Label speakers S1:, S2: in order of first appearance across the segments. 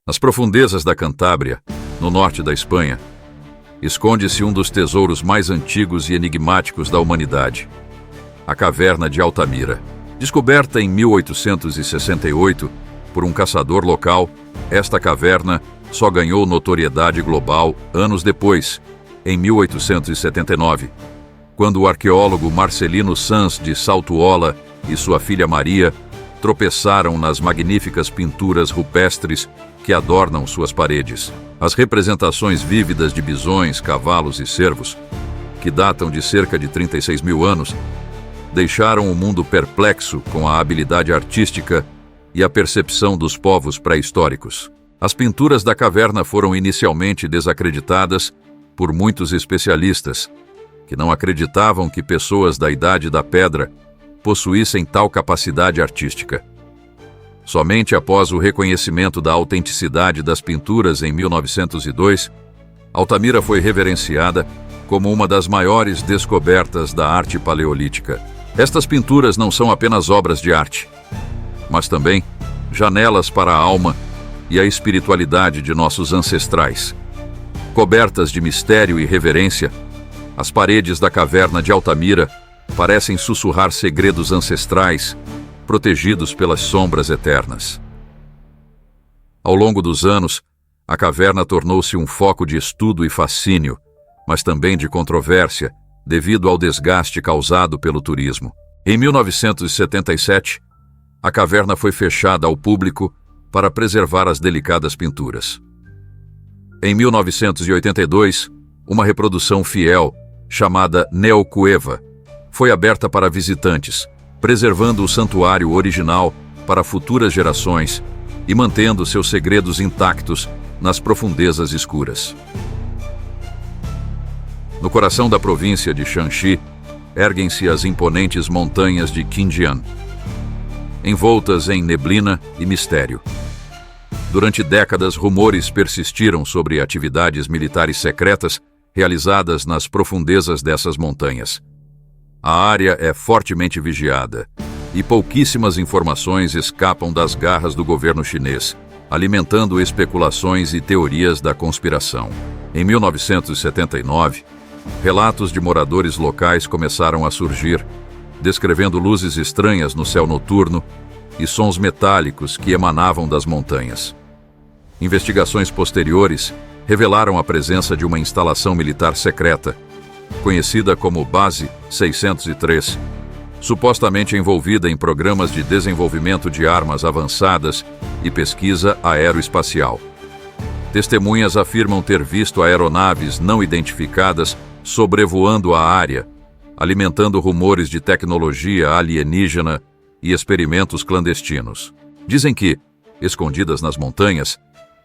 S1: Nas profundezas da Cantábria, no norte da Espanha, esconde-se um dos tesouros mais antigos e enigmáticos da humanidade, a Caverna de Altamira. Descoberta em 1868 por um caçador local, esta caverna só ganhou notoriedade global anos depois, em 1879, quando o arqueólogo Marcelino Sanz de Saltuola e sua filha Maria tropeçaram nas magníficas pinturas rupestres que adornam suas paredes. As representações vívidas de bisões, cavalos e cervos, que datam de cerca de 36 mil anos, deixaram o mundo perplexo com a habilidade artística e a percepção dos povos pré-históricos. As pinturas da caverna foram inicialmente desacreditadas por muitos especialistas, que não acreditavam que pessoas da Idade da Pedra possuíssem tal capacidade artística. Somente após o reconhecimento da autenticidade das pinturas em 1902, Altamira foi reverenciada como uma das maiores descobertas da arte paleolítica. Estas pinturas não são apenas obras de arte, mas também janelas para a alma e a espiritualidade de nossos ancestrais. Cobertas de mistério e reverência, as paredes da caverna de Altamira parecem sussurrar segredos ancestrais, protegidos pelas sombras eternas. Ao longo dos anos, a caverna tornou-se um foco de estudo e fascínio, mas também de controvérsia, devido ao desgaste causado pelo turismo. Em 1977, a caverna foi fechada ao público para preservar as delicadas pinturas. Em 1982, uma reprodução fiel, chamada Neocueva, foi aberta para visitantes, preservando o santuário original para futuras gerações e mantendo seus segredos intactos nas profundezas escuras. No coração da província de Shanxi, erguem-se as imponentes montanhas de Qinjian, envoltas em neblina e mistério. Durante décadas, rumores persistiram sobre atividades militares secretas realizadas nas profundezas dessas montanhas. A área é fortemente vigiada e pouquíssimas informações escapam das garras do governo chinês, alimentando especulações e teorias da conspiração. Em 1979, relatos de moradores locais começaram a surgir, descrevendo luzes estranhas no céu noturno e sons metálicos que emanavam das montanhas. Investigações posteriores revelaram a presença de uma instalação militar secreta, conhecida como Base 603, supostamente envolvida em programas de desenvolvimento de armas avançadas e pesquisa aeroespacial. Testemunhas afirmam ter visto aeronaves não identificadas sobrevoando a área, alimentando rumores de tecnologia alienígena e experimentos clandestinos. Dizem que, escondidas nas montanhas,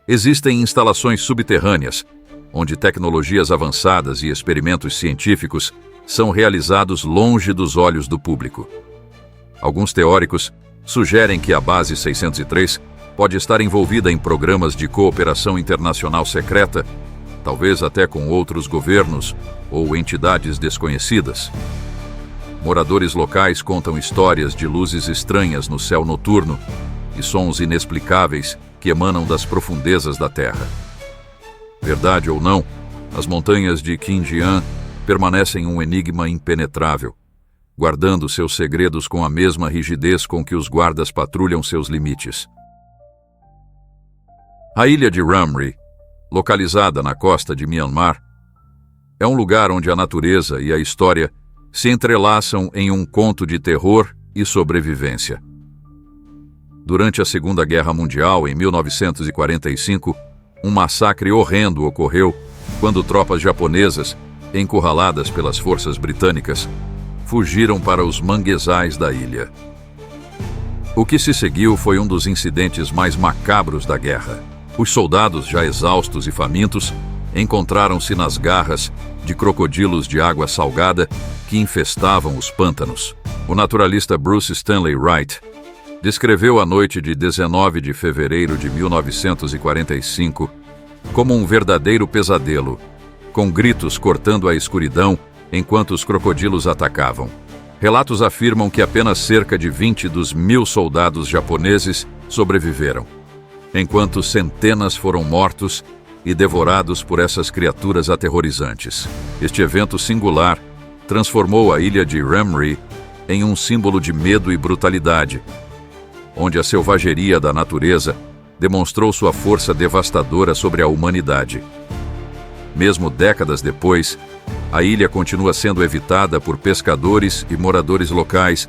S1: existem instalações subterrâneas, onde tecnologias avançadas e experimentos científicos são realizados longe dos olhos do público. Alguns teóricos sugerem que a Base 603 pode estar envolvida em programas de cooperação internacional secreta, talvez até com outros governos ou entidades desconhecidas. Moradores locais contam histórias de luzes estranhas no céu noturno e sons inexplicáveis que emanam das profundezas da Terra. Verdade ou não, as montanhas de Qinjian permanecem um enigma impenetrável, guardando seus segredos com a mesma rigidez com que os guardas patrulham seus limites. A ilha de Ramree, localizada na costa de Myanmar, é um lugar onde a natureza e a história se entrelaçam em um conto de terror e sobrevivência. Durante a Segunda Guerra Mundial, em 1945, um massacre horrendo ocorreu quando tropas japonesas, encurraladas pelas forças britânicas, fugiram para os manguezais da ilha. O que se seguiu foi um dos incidentes mais macabros da guerra. Os soldados, já exaustos e famintos, encontraram-se nas garras de crocodilos de água salgada que infestavam os pântanos. O naturalista Bruce Stanley Wright descreveu a noite de 19 de fevereiro de 1945 como um verdadeiro pesadelo, com gritos cortando a escuridão enquanto os crocodilos atacavam. Relatos afirmam que apenas cerca de 20 dos 1.000 soldados japoneses sobreviveram. enquanto centenas foram mortos e devorados por essas criaturas aterrorizantes. Este evento singular transformou a ilha de Ramree em um símbolo de medo e brutalidade, onde a selvageria da natureza demonstrou sua força devastadora sobre a humanidade. Mesmo décadas depois, a ilha continua sendo evitada por pescadores e moradores locais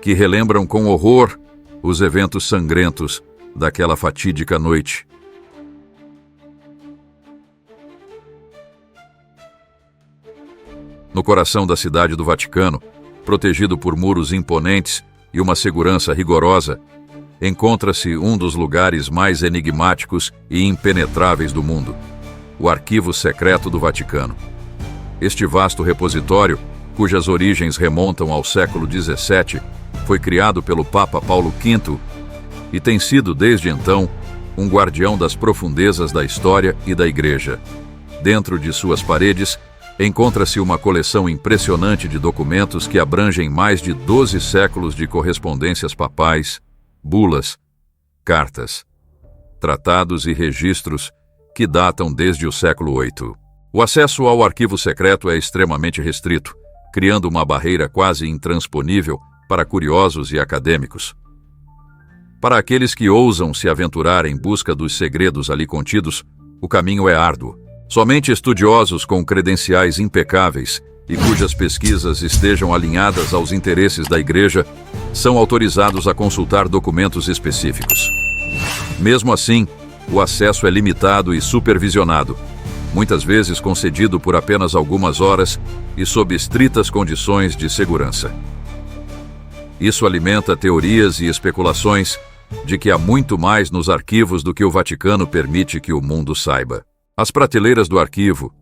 S1: que relembram com horror os eventos sangrentos daquela fatídica noite. No coração da cidade do Vaticano, protegido por muros imponentes e uma segurança rigorosa, encontra-se um dos lugares mais enigmáticos e impenetráveis do mundo, o Arquivo Secreto do Vaticano. Este vasto repositório, cujas origens remontam ao século XVII, foi criado pelo Papa Paulo V e tem sido, desde então, um guardião das profundezas da história e da Igreja. Dentro de suas paredes, encontra-se uma coleção impressionante de documentos que abrangem mais de 12 séculos de correspondências papais, bulas, cartas, tratados e registros que datam desde o século VIII. O acesso ao arquivo secreto é extremamente restrito, criando uma barreira quase intransponível para curiosos e acadêmicos. Para aqueles que ousam se aventurar em busca dos segredos ali contidos, o caminho é árduo. Somente estudiosos com credenciais impecáveis e cujas pesquisas estejam alinhadas aos interesses da Igreja são autorizados a consultar documentos específicos. Mesmo assim, o acesso é limitado e supervisionado, muitas vezes concedido por apenas algumas horas e sob estritas condições de segurança. Isso alimenta teorias e especulações de que há muito mais nos arquivos do que o Vaticano permite que o mundo saiba. As prateleiras do arquivo,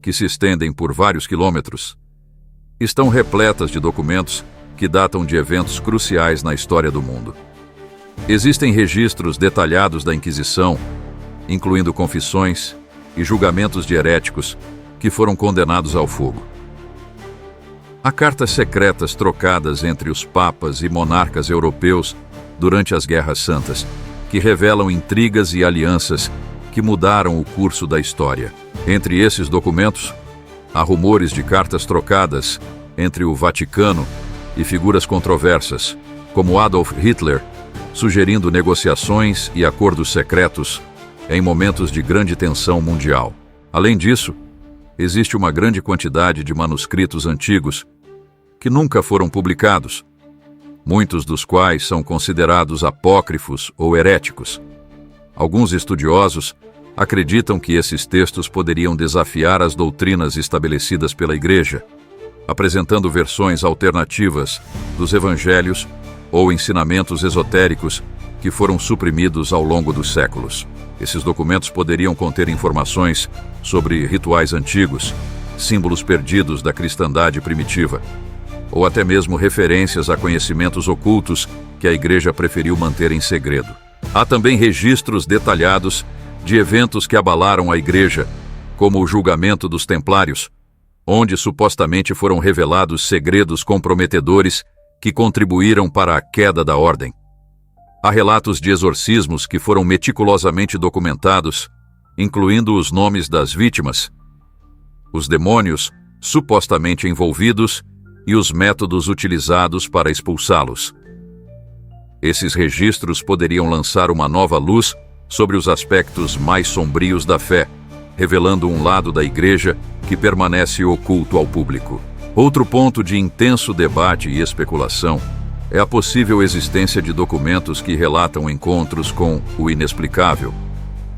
S1: que se estendem por vários quilômetros, estão repletas de documentos que datam de eventos cruciais na história do mundo. Existem registros detalhados da Inquisição, incluindo confissões e julgamentos de heréticos que foram condenados ao fogo. Há cartas secretas trocadas entre os papas e monarcas europeus durante as Guerras Santas, que revelam intrigas e alianças que mudaram o curso da história. Entre esses documentos, há rumores de cartas trocadas entre o Vaticano e figuras controversas, como Adolf Hitler, sugerindo negociações e acordos secretos em momentos de grande tensão mundial. Além disso, existe uma grande quantidade de manuscritos antigos que nunca foram publicados, muitos dos quais são considerados apócrifos ou heréticos. Alguns estudiosos acreditam que esses textos poderiam desafiar as doutrinas estabelecidas pela Igreja, apresentando versões alternativas dos evangelhos ou ensinamentos esotéricos que foram suprimidos ao longo dos séculos. Esses documentos poderiam conter informações sobre rituais antigos, símbolos perdidos da cristandade primitiva, ou até mesmo referências a conhecimentos ocultos que a Igreja preferiu manter em segredo. Há também registros detalhados de eventos que abalaram a Igreja, como o julgamento dos Templários, onde supostamente foram revelados segredos comprometedores que contribuíram para a queda da ordem. Há relatos de exorcismos que foram meticulosamente documentados, incluindo os nomes das vítimas, os demônios supostamente envolvidos e os métodos utilizados para expulsá-los. Esses registros poderiam lançar uma nova luz sobre os aspectos mais sombrios da fé, revelando um lado da Igreja que permanece oculto ao público. Outro ponto de intenso debate e especulação é a possível existência de documentos que relatam encontros com o inexplicável,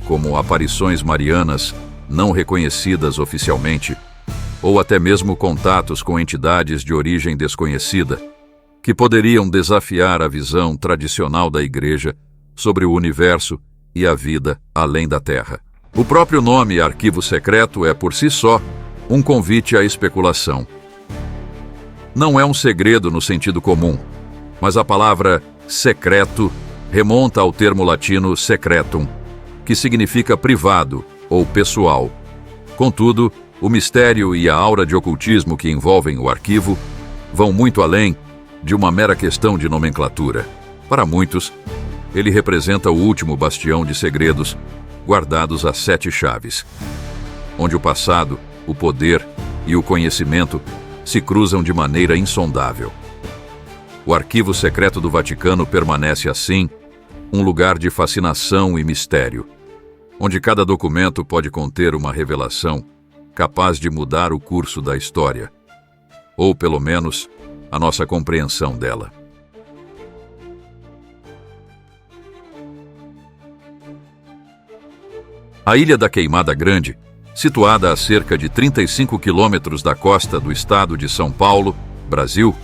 S1: como aparições marianas não reconhecidas oficialmente, ou até mesmo contatos com entidades de origem desconhecida, que poderiam desafiar a visão tradicional da Igreja sobre o universo e a vida além da Terra. O próprio nome Arquivo Secreto é, por si só, um convite à especulação. Não é um segredo no sentido comum, mas a palavra secreto remonta ao termo latino secretum, que significa privado ou pessoal. Contudo, o mistério e a aura de ocultismo que envolvem o arquivo vão muito além de uma mera questão de nomenclatura. Para muitos, ele representa o último bastião de segredos guardados a 7 chaves, onde o passado, o poder e o conhecimento se cruzam de maneira insondável. O arquivo secreto do Vaticano permanece assim, um lugar de fascinação e mistério, onde cada documento pode conter uma revelação capaz de mudar o curso da história, ou pelo menos a nossa compreensão dela. A Ilha da Queimada Grande, situada a cerca de 35 quilômetros da costa do estado de São Paulo, Brasil,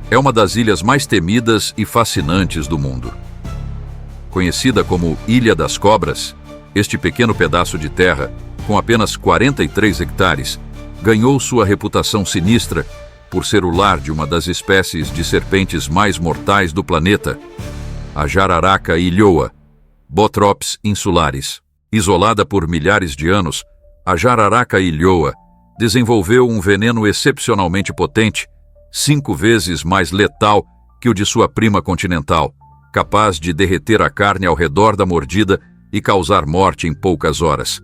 S1: é uma das ilhas mais temidas e fascinantes do mundo. Conhecida como Ilha das Cobras, este pequeno pedaço de terra, com apenas 43 hectares, ganhou sua reputação sinistra por ser o lar de uma das espécies de serpentes mais mortais do planeta, a jararaca ilhoa, Bothrops insularis. Isolada por milhares de anos, a jararaca ilhoa desenvolveu um veneno excepcionalmente potente, 5 vezes mais letal que o de sua prima continental, capaz de derreter a carne ao redor da mordida e causar morte em poucas horas.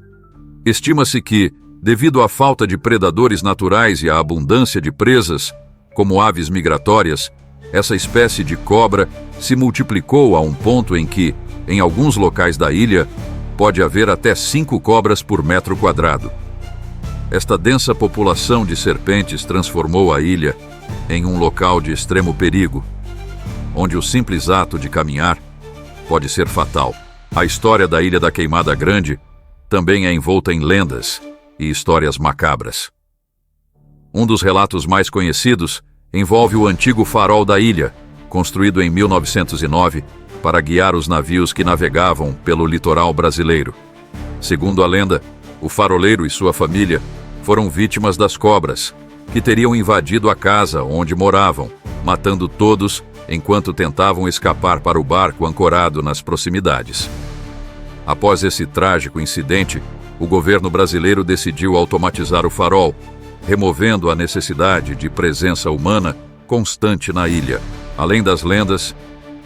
S1: Estima-se que, devido à falta de predadores naturais e à abundância de presas, como aves migratórias, essa espécie de cobra se multiplicou a um ponto em que, em alguns locais da ilha, pode haver até 5 cobras por metro quadrado. Esta densa população de serpentes transformou a ilha em um local de extremo perigo, onde o simples ato de caminhar pode ser fatal. A história da Ilha da Queimada Grande também é envolta em lendas e histórias macabras. Um dos relatos mais conhecidos envolve o antigo farol da ilha, construído em 1909 para guiar os navios que navegavam pelo litoral brasileiro. Segundo a lenda, o faroleiro e sua família foram vítimas das cobras, que teriam invadido a casa onde moravam, matando todos enquanto tentavam escapar para o barco ancorado nas proximidades. Após esse trágico incidente, o governo brasileiro decidiu automatizar o farol, removendo a necessidade de presença humana constante na ilha. Além das lendas,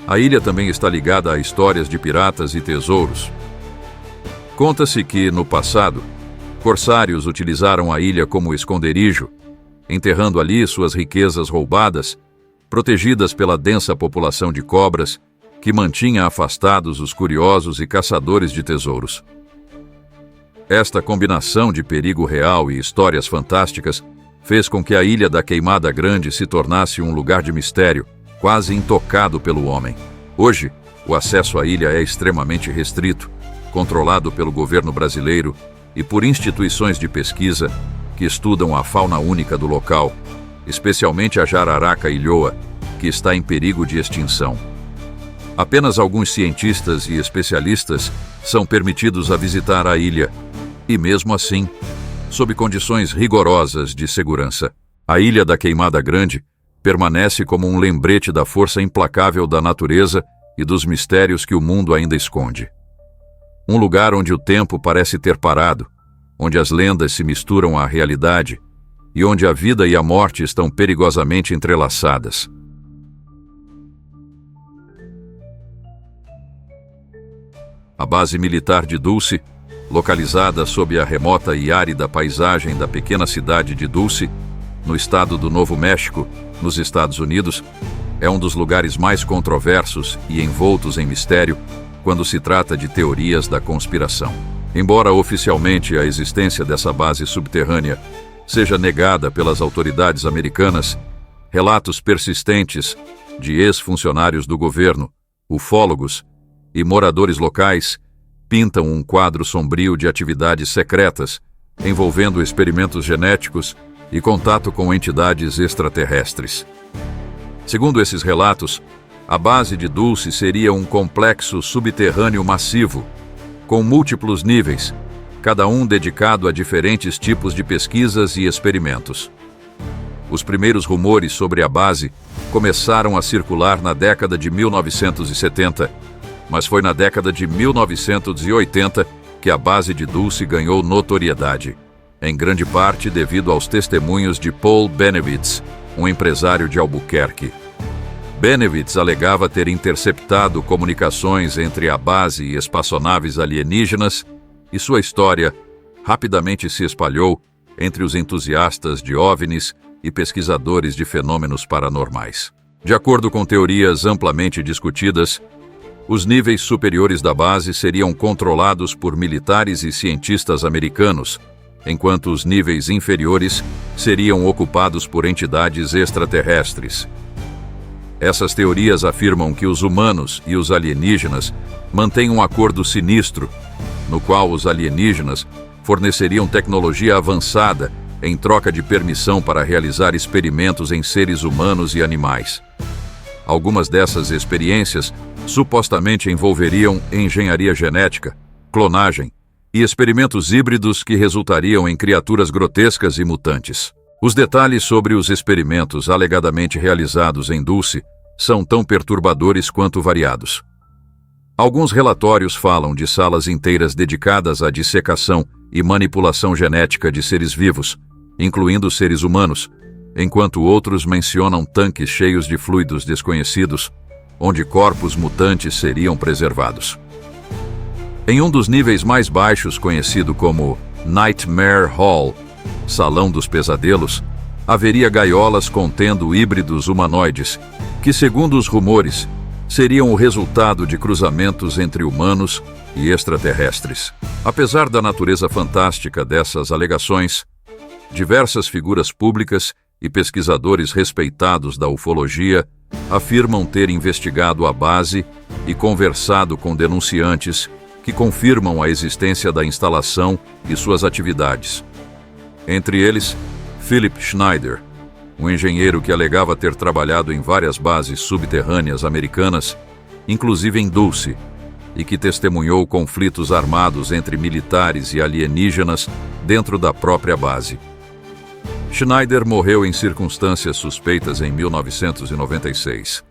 S1: a ilha também está ligada a histórias de piratas e tesouros. Conta-se que, no passado, corsários utilizaram a ilha como esconderijo, enterrando ali suas riquezas roubadas, protegidas pela densa população de cobras que mantinha afastados os curiosos e caçadores de tesouros. Esta combinação de perigo real e histórias fantásticas fez com que a Ilha da Queimada Grande se tornasse um lugar de mistério, quase intocado pelo homem. Hoje, o acesso à ilha é extremamente restrito, controlado pelo governo brasileiro e por instituições de pesquisa que estudam a fauna única do local, especialmente a jararaca ilhoa, que está em perigo de extinção. Apenas alguns cientistas e especialistas são permitidos a visitar a ilha, e mesmo assim, sob condições rigorosas de segurança. A Ilha da Queimada Grande permanece como um lembrete da força implacável da natureza e dos mistérios que o mundo ainda esconde. Um lugar onde o tempo parece ter parado, onde as lendas se misturam à realidade e onde a vida e a morte estão perigosamente entrelaçadas. A base militar de Dulce, localizada sob a remota e árida paisagem da pequena cidade de Dulce, no estado do Novo México, nos Estados Unidos, é um dos lugares mais controversos e envoltos em mistério quando se trata de teorias da conspiração. Embora oficialmente a existência dessa base subterrânea seja negada pelas autoridades americanas, relatos persistentes de ex-funcionários do governo, ufólogos e moradores locais pintam um quadro sombrio de atividades secretas envolvendo experimentos genéticos e contato com entidades extraterrestres. Segundo esses relatos, a base de Dulce seria um complexo subterrâneo massivo, com múltiplos níveis, cada um dedicado a diferentes tipos de pesquisas e experimentos. Os primeiros rumores sobre a base começaram a circular na década de 1970, mas foi na década de 1980 que a base de Dulce ganhou notoriedade, em grande parte devido aos testemunhos de Paul Bennewitz, um empresário de Albuquerque. Benevitz alegava ter interceptado comunicações entre a base e espaçonaves alienígenas, e sua história rapidamente se espalhou entre os entusiastas de OVNIs e pesquisadores de fenômenos paranormais. De acordo com teorias amplamente discutidas, os níveis superiores da base seriam controlados por militares e cientistas americanos, enquanto os níveis inferiores seriam ocupados por entidades extraterrestres. Essas teorias afirmam que os humanos e os alienígenas mantêm um acordo sinistro, no qual os alienígenas forneceriam tecnologia avançada em troca de permissão para realizar experimentos em seres humanos e animais. Algumas dessas experiências supostamente envolveriam engenharia genética, clonagem e experimentos híbridos que resultariam em criaturas grotescas e mutantes. Os detalhes sobre os experimentos alegadamente realizados em Dulce são tão perturbadores quanto variados. Alguns relatórios falam de salas inteiras dedicadas à dissecação e manipulação genética de seres vivos, incluindo seres humanos, enquanto outros mencionam tanques cheios de fluidos desconhecidos, onde corpos mutantes seriam preservados. Em um dos níveis mais baixos, conhecido como Nightmare Hall, Salão dos Pesadelos, haveria gaiolas contendo híbridos humanoides, que, segundo os rumores, seriam o resultado de cruzamentos entre humanos e extraterrestres. Apesar da natureza fantástica dessas alegações, diversas figuras públicas e pesquisadores respeitados da ufologia afirmam ter investigado a base e conversado com denunciantes que confirmam a existência da instalação e suas atividades. Entre eles, Philip Schneider, um engenheiro que alegava ter trabalhado em várias bases subterrâneas americanas, inclusive em Dulce, e que testemunhou conflitos armados entre militares e alienígenas dentro da própria base. Schneider morreu em circunstâncias suspeitas em 1996,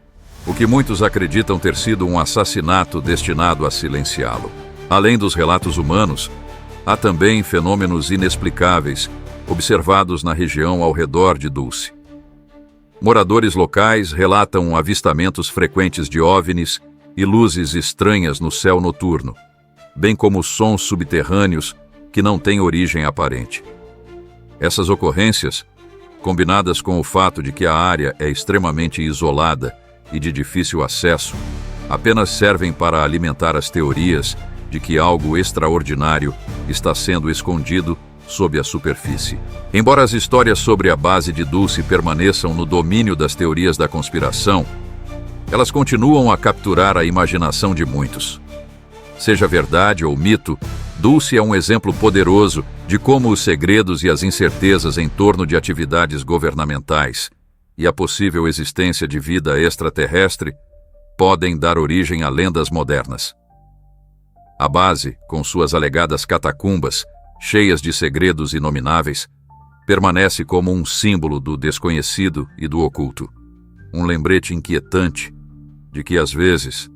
S1: o que muitos acreditam ter sido um assassinato destinado a silenciá-lo. Além dos relatos humanos, há também fenômenos inexplicáveis observados na região ao redor de Dulce. Moradores locais relatam avistamentos frequentes de OVNIs e luzes estranhas no céu noturno, bem como sons subterrâneos que não têm origem aparente. Essas ocorrências, combinadas com o fato de que a área é extremamente isolada e de difícil acesso, apenas servem para alimentar as teorias de que algo extraordinário está sendo escondido sob a superfície. Embora as histórias sobre a base de Dulce permaneçam no domínio das teorias da conspiração, elas continuam a capturar a imaginação de muitos. Seja verdade ou mito, Dulce é um exemplo poderoso de como os segredos e as incertezas em torno de atividades governamentais e a possível existência de vida extraterrestre podem dar origem a lendas modernas. A base, com suas alegadas catacumbas, cheias de segredos inomináveis, permanece como um símbolo do desconhecido e do oculto. Um lembrete inquietante de que, às vezes,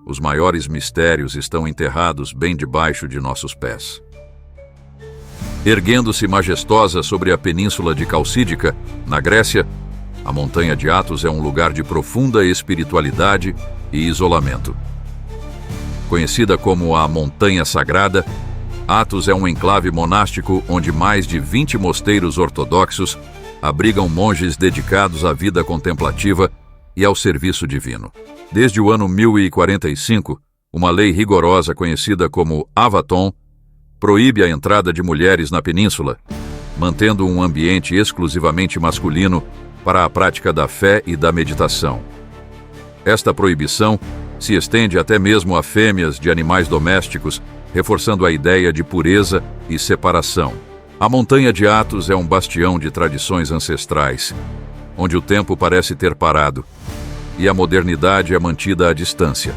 S1: os maiores mistérios estão enterrados bem debaixo de nossos pés. Erguendo-se majestosa sobre a península de Calcídica, na Grécia, a montanha de Athos é um lugar de profunda espiritualidade e isolamento. Conhecida como a Montanha Sagrada, Athos é um enclave monástico onde mais de 20 mosteiros ortodoxos abrigam monges dedicados à vida contemplativa e ao serviço divino. Desde o ano 1045, uma lei rigorosa conhecida como Avaton proíbe a entrada de mulheres na península, mantendo um ambiente exclusivamente masculino para a prática da fé e da meditação. Esta proibição se estende até mesmo a fêmeas de animais domésticos, reforçando a ideia de pureza e separação. A Montanha de Athos é um bastião de tradições ancestrais, onde o tempo parece ter parado e a modernidade é mantida à distância.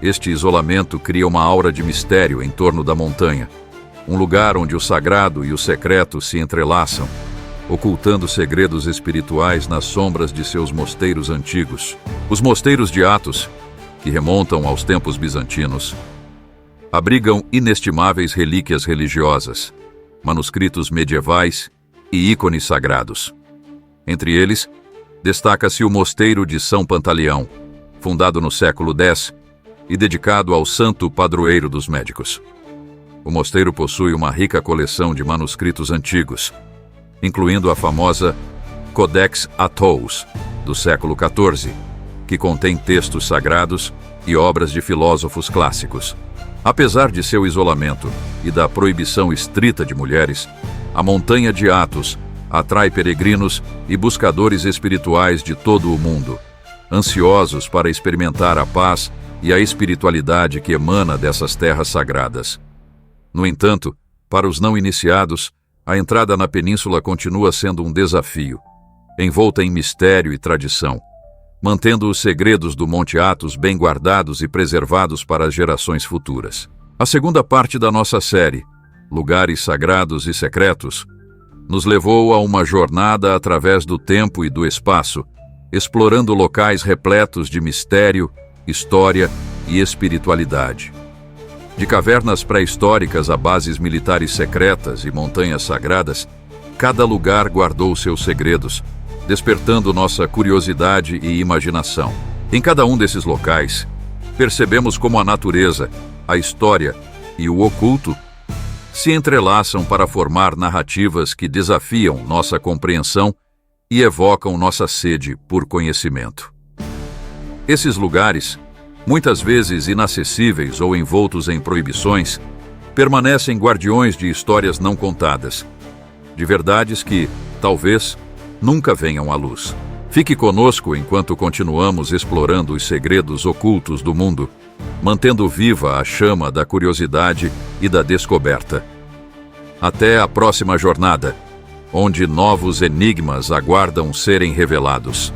S1: Este isolamento cria uma aura de mistério em torno da montanha, um lugar onde o sagrado e o secreto se entrelaçam, ocultando segredos espirituais nas sombras de seus mosteiros antigos. Os mosteiros de Athos, que remontam aos tempos bizantinos, abrigam inestimáveis relíquias religiosas, manuscritos medievais e ícones sagrados. Entre eles, destaca-se o Mosteiro de São Pantaleão, fundado no século X e dedicado ao santo padroeiro dos médicos. O mosteiro possui uma rica coleção de manuscritos antigos, incluindo a famosa Codex Athos, do século XIV, que contém textos sagrados e obras de filósofos clássicos. Apesar de seu isolamento e da proibição estrita de mulheres, a montanha de Athos atrai peregrinos e buscadores espirituais de todo o mundo, ansiosos para experimentar a paz e a espiritualidade que emana dessas terras sagradas. No entanto, para os não iniciados, a entrada na península continua sendo um desafio, envolta em mistério e tradição, mantendo os segredos do Monte Athos bem guardados e preservados para as gerações futuras. A segunda parte da nossa série, Lugares Sagrados e Secretos, nos levou a uma jornada através do tempo e do espaço, explorando locais repletos de mistério, história e espiritualidade. De cavernas pré-históricas a bases militares secretas e montanhas sagradas, cada lugar guardou seus segredos, despertando nossa curiosidade e imaginação. Em cada um desses locais, percebemos como a natureza, a história e o oculto se entrelaçam para formar narrativas que desafiam nossa compreensão e evocam nossa sede por conhecimento. Esses lugares, muitas vezes inacessíveis ou envoltos em proibições, permanecem guardiões de histórias não contadas, de verdades que, talvez, nunca venham à luz. Fique conosco enquanto continuamos explorando os segredos ocultos do mundo, mantendo viva a chama da curiosidade e da descoberta. Até a próxima jornada, onde novos enigmas aguardam serem revelados.